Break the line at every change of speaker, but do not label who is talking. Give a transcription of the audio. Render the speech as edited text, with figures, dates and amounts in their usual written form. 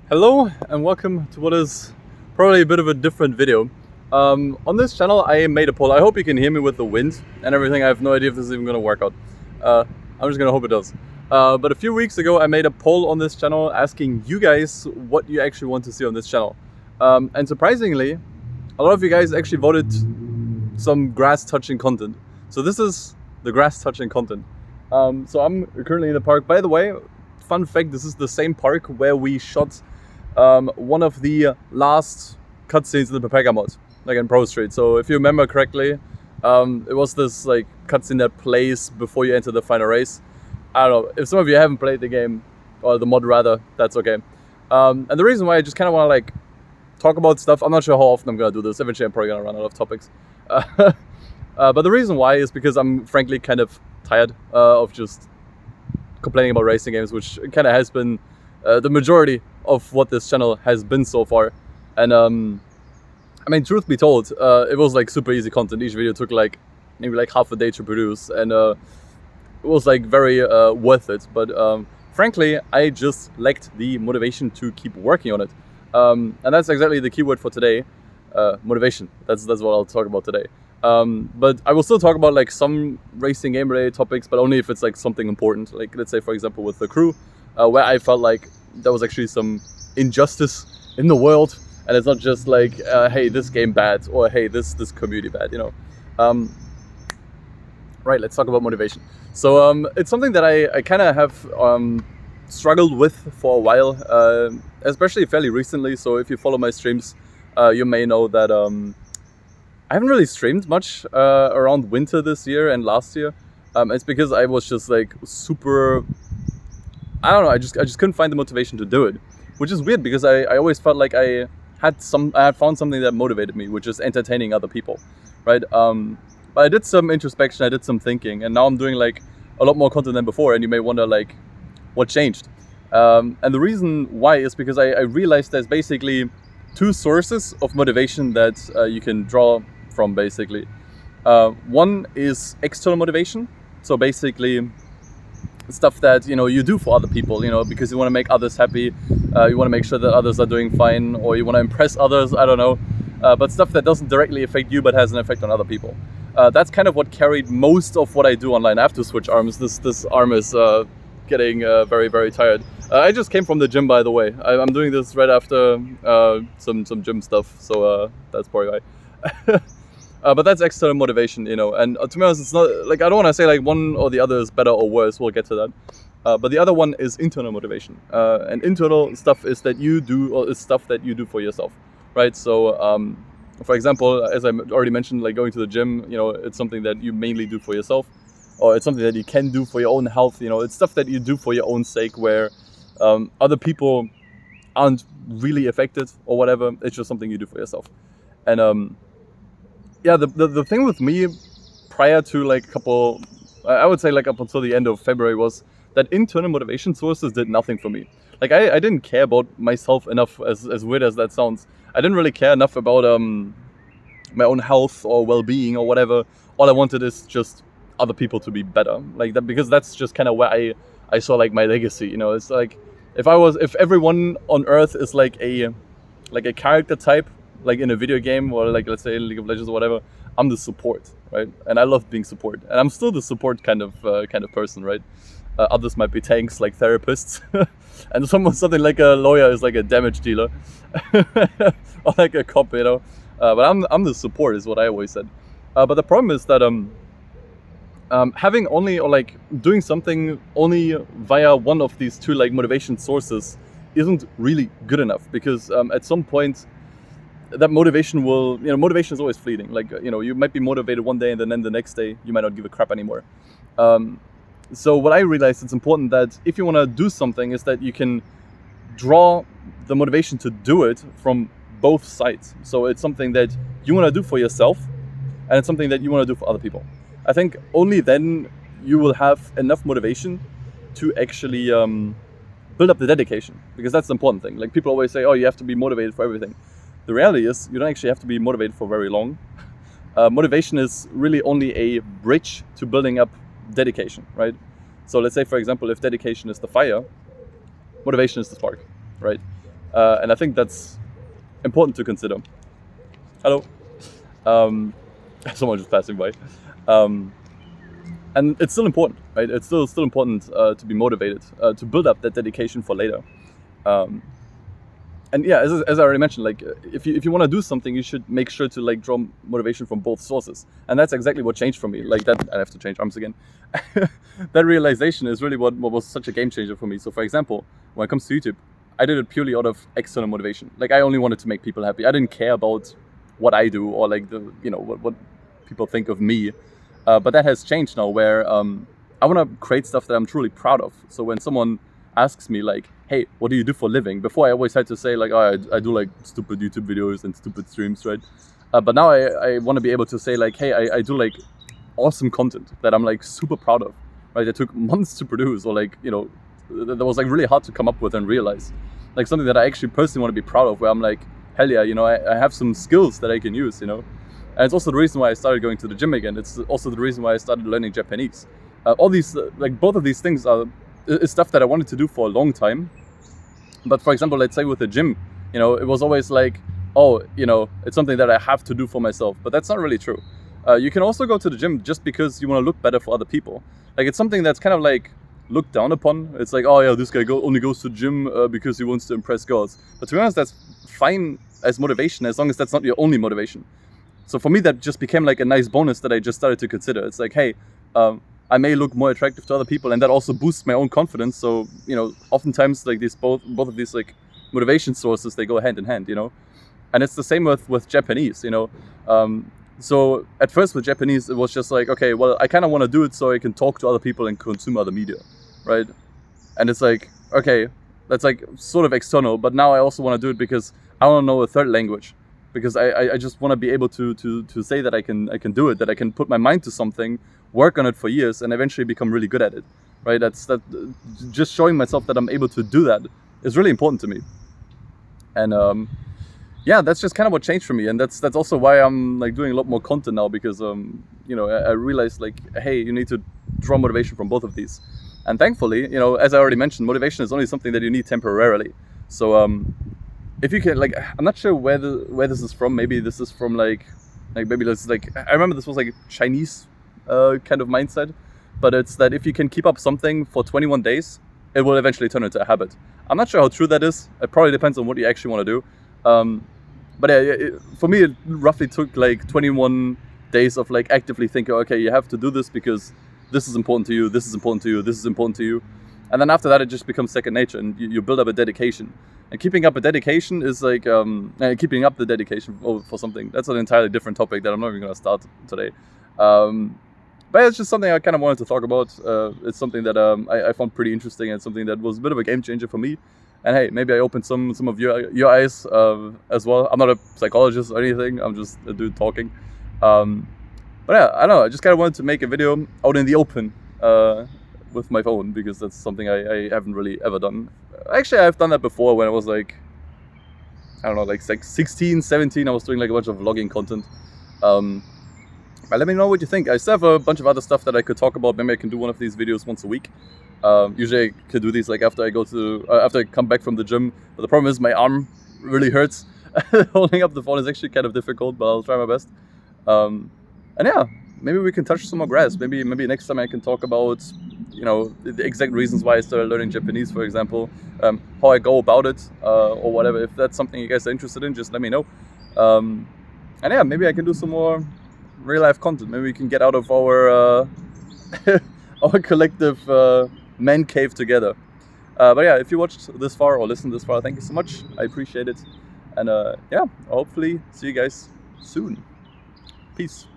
Hello and welcome to what is probably a bit of a different video. On this channel I made a poll. I hope you can hear me with the wind and everything. I have no idea if this is even going to work out. I'm just going to hope it does. But a few weeks ago I made a poll on this channel asking you guys what you actually want to see on this channel. And surprisingly, a lot of you guys actually voted some grass touching content. So this is the grass touching content. So I'm currently in the park. By the way, fun fact, this is the same park where we shot one of the last cutscenes in the Paprika mod, like in Pro Street. So if you remember correctly, it was this like cutscene that plays before you enter the final race. I don't know, if some of you haven't played the game, or the mod rather, that's okay. And the reason why I just kind of want to like talk about stuff, I'm not sure how often I'm going to do this, eventually I'm probably going to run out of topics. But the reason why is because I'm frankly kind of tired of just complaining about racing games, which kind of has been the majority of what this channel has been so far. And I mean, truth be told, it was like super easy content. Each video took like maybe like half a day to produce, and it was like very worth it. But frankly, I just lacked the motivation to keep working on it. And that's exactly the keyword for today, motivation. That's what I'll talk about today. But I will still talk about like some racing game related topics, but only if it's like something important. Like let's say for example with the crew, where I felt like there was actually some injustice in the world, and it's not just like hey, this game bad, or hey, this community bad, you know. Right, let's talk about motivation. So it's something that I kind of have struggled with for a while, especially fairly recently. So if you follow my streams, you may know that I haven't really streamed much around winter this year and last year. It's because I was just like super, I don't know, I just couldn't find the motivation to do it, which is weird because I always felt like I had found something that motivated me, which is entertaining other people, right? But I did some introspection, I did some thinking, and now I'm doing like a lot more content than before, and you may wonder like what changed. And the reason why is because I realized there's basically two sources of motivation that you can draw from, basically. One is external motivation, so basically stuff that you do for other people, because you want to make others happy, you want to make sure that others are doing fine, or you want to impress others, I don't know, but stuff that doesn't directly affect you but has an effect on other people. That's kind of what carried most of what I do online. I have to switch arms. This arm is getting very, very tired. I just came from the gym, by the way. I'm doing this right after some gym stuff, so that's probably why. But that's external motivation, and to be honest, it's not like, I don't want to say like one or the other is better or worse, we'll get to that. But the other one is internal motivation. And internal stuff is that you do, or is stuff that you do for yourself, right? So for example, as I already mentioned, like going to the gym, it's something that you mainly do for yourself, or it's something that you can do for your own health. It's stuff that you do for your own sake, where other people aren't really affected or whatever. It's just something you do for yourself. And yeah, the thing with me prior to like I would say like up until the end of February, was that internal motivation sources did nothing for me. Like I didn't care about myself enough, as weird as that sounds. I didn't really care enough about my own health or well-being or whatever. All I wanted is just other people to be better, like that, because that's just kind of where I saw like my legacy. It's like if everyone on Earth is like a character type, like in a video game, or like let's say League of Legends or whatever, I'm the support, right? And I love being support, and I'm still the support kind of person, right? Others might be tanks, like therapists, and something like a lawyer is like a damage dealer, or like a cop, But I'm the support, is what I always said. But the problem is that having only, or like doing something only via one of these two like motivation sources isn't really good enough, because at some point that motivation will, motivation is always fleeting. Like, you might be motivated one day, and then the next day you might not give a crap anymore. So what I realized, it's important that if you want to do something, is that you can draw the motivation to do it from both sides. So it's something that you want to do for yourself, and it's something that you want to do for other people. I think only then you will have enough motivation to actually build up the dedication, because that's the important thing. Like, people always say, oh, you have to be motivated for everything. The reality is you don't actually have to be motivated for very long. Motivation is really only a bridge to building up dedication, right? So let's say, for example, if dedication is the fire, motivation is the spark, right? And I think that's important to consider. Hello. Someone just passing by. And it's still important, right? It's still important to be motivated, to build up that dedication for later. And yeah, as I already mentioned, like if you want to do something, you should make sure to like draw motivation from both sources. And that's exactly what changed for me. Like that, I have to change arms again. That realization is really what was such a game changer for me. So for example, when it comes to YouTube, I did it purely out of external motivation. Like I only wanted to make people happy. I didn't care about what I do or like the what people think of me. But that has changed now, where I want to create stuff that I'm truly proud of. So when someone asks me like, hey, what do you do for a living? Before I always had to say like, oh, I do like stupid YouTube videos and stupid streams, right? But now I want to be able to say like, hey, I do like awesome content that I'm like super proud of, right? That took months to produce, or like, that was like really hard to come up with and realize. Like something that I actually personally want to be proud of, where I'm like, hell yeah, I have some skills that I can use, And it's also the reason why I started going to the gym again. It's also the reason why I started learning Japanese. All these, like both of these things is stuff that I wanted to do for a long time. But for example, let's say with the gym, it was always like, oh, it's something that I have to do for myself. But that's not really true. You can also go to the gym just because you want to look better for other people. Like it's something that's kind of like looked down upon. It's like, oh yeah, this guy only goes to the gym because he wants to impress girls. But to be honest, that's fine as motivation, as long as that's not your only motivation. So for me, that just became like a nice bonus that I just started to consider. It's like, hey, I may look more attractive to other people, and that also boosts my own confidence. So, oftentimes like both of these like motivation sources, they go hand in hand, And it's the same with Japanese, So at first with Japanese, it was just like, okay, well, I kind of want to do it so I can talk to other people and consume other media, right? And it's like, okay, that's like sort of external, but now I also want to do it because I want to know a third language. Because I just want to be able to say that I can do it, that I can put my mind to something, work on it for years, and eventually become really good at it, right? That just showing myself that I'm able to do that is really important to me. And yeah, that's just kind of what changed for me, and that's also why I'm like doing a lot more content now, because I realized like, hey, you need to draw motivation from both of these, and thankfully, as I already mentioned, motivation is only something that you need temporarily. So if you can, like, I'm not sure where this is from. Maybe this is from like maybe this is like, I remember this was like Chinese kind of mindset, but it's that if you can keep up something for 21 days, it will eventually turn into a habit. I'm not sure how true that is. It probably depends on what you actually want to do. But yeah, for me, it roughly took like 21 days of like actively thinking, okay, you have to do this because this is important to you, this is important to you, this is important to you. And then after that, it just becomes second nature, and you build up a dedication. And keeping up a dedication is like, keeping up the dedication for something. That's an entirely different topic that I'm not even going to start today. But it's just something I kind of wanted to talk about. It's something that I found pretty interesting, and something that was a bit of a game changer for me. And hey, maybe I opened some of your eyes as well. I'm not a psychologist or anything. I'm just a dude talking. But yeah, I don't know. I just kind of wanted to make a video out in the open with my phone, because that's something I haven't really ever done. Actually, I've done that before when I was like, I don't know, like 16, 17. I was doing like a bunch of vlogging content. But let me know what you think. I still have a bunch of other stuff that I could talk about. Maybe I can do one of these videos once a week. Usually I can do these like after I come back from the gym. But the problem is my arm really hurts. Holding up the phone is actually kind of difficult, but I'll try my best. And yeah, maybe we can touch some more grass. Maybe next time I can talk about, the exact reasons why I started learning Japanese, for example, how I go about it, or whatever. If that's something you guys are interested in, just let me know. And yeah, maybe I can do some more real life content. Maybe we can get out of our our collective man cave together. But yeah, if you watched this far or listened this far, thank you so much. I appreciate it. And yeah, I'll hopefully see you guys soon. Peace.